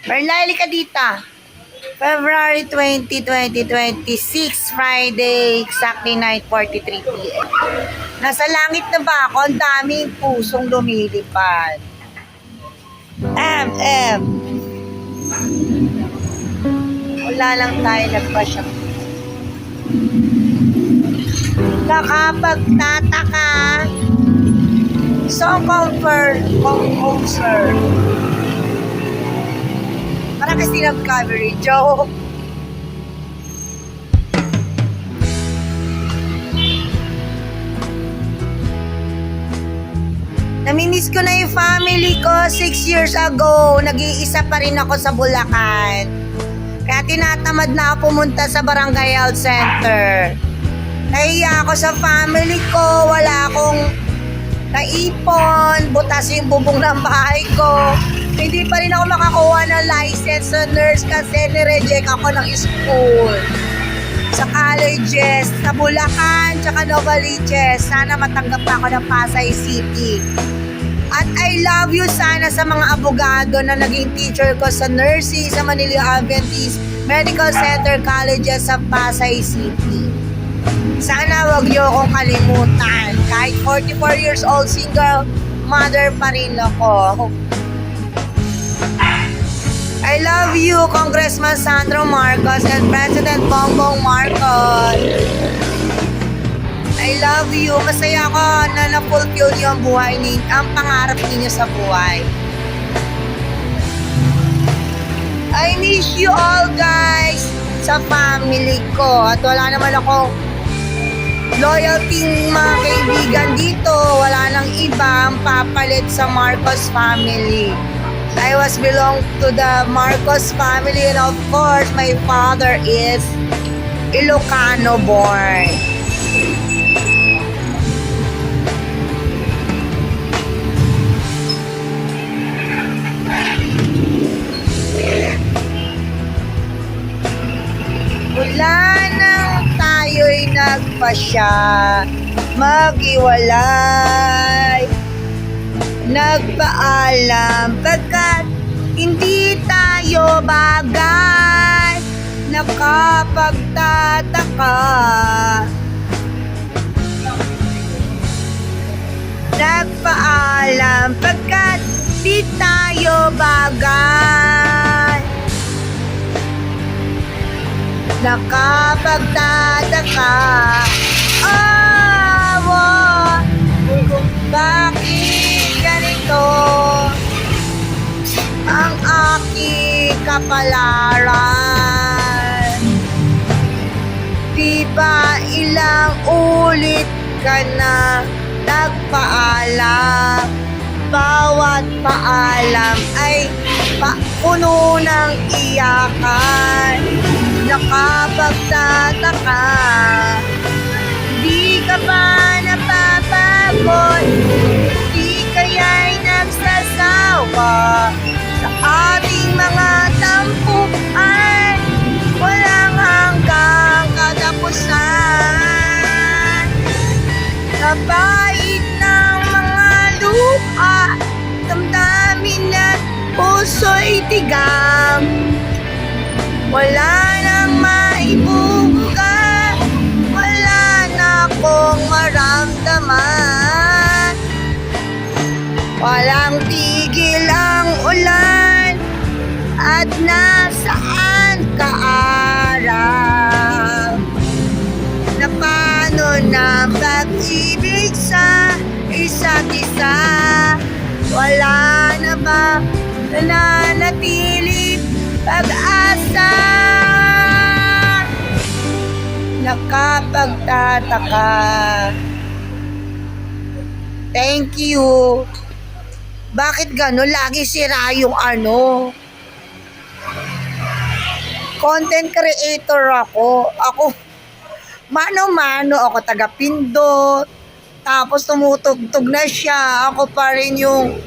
Merlali ka dito. February 20, 2026, Friday, exactly 9:43 p.m. Nasa langit na ba ako? Ang daming pusong lumilipad. M. Wala lang tayo nagpasya. Nakapagtataka. So, composer. Parang kasi nag-coverage. Joke. Namimiss ko na yung family ko 6 years ago. Nag-iisa pa rin ako sa Bulacan. Kaya tinatamad na ako pumunta sa Barangay Health Center. Nahiya ako sa family ko. Wala akong naipon. Butas yung bubong ng bahay ko. Hindi pa rin ako makakuha ng license sa nurse kasi nireject ako ng school. Sa colleges, sa Bulacan, tsaka Novaliches. Sana matanggap pa ako ng Pasay City. At I love you sana sa mga abogado na naging teacher ko sa nursing sa Manila Adventist Medical Center Colleges sa Pasay City. Sana wag niyo akong kalimutan. Kahit 44 years old, single mother pa rin ako. I love you, Congressman Sandro Marcos and President Bongbong Marcos. I love you. Masaya ako na na-fulfill niyo ang buhay ang pangarap niyo sa buhay. I miss you all, guys, sa family ko. At wala naman akong loyalty mga kaibigan dito. Wala nang iba ang papalit sa Marcos family. I was belong to the Marcos family and of course, my father is Ilocano born. Mula nang tayo'y nagpasya, maghiwalay, nagpaalam pagkat hindi tayo bagay, nakapagtataka. Nagpaalam pagkat di tayo bagay, nakapagtataka. Kung bakit ganito ang aking kapalaran. Di ba ilang ulit ka na nagpaalam? Bawat paalam ay puno ng iyakan. Nakapagtataka. Di ka ba napapagod? Di kaya'y nagsasawa sa ating mga tampuan? Walang hanggang katapusan. Kapait ng mga luha, damdamin at puso'y tigam. Wala nang maibubuga, wala na akong maramdaman. Walang tigil ang ulan, at nasaan ka araw? Na paano na pag-ibig sa isa't isa? Wala na ba nananatili pag-asa? Nakapagtataka. Thank you. Bakit gano'n? Lagi sira yung content creator ako. Mano-mano ako, taga-pindot. Tapos tumutugtog na siya. Ako pa rin yung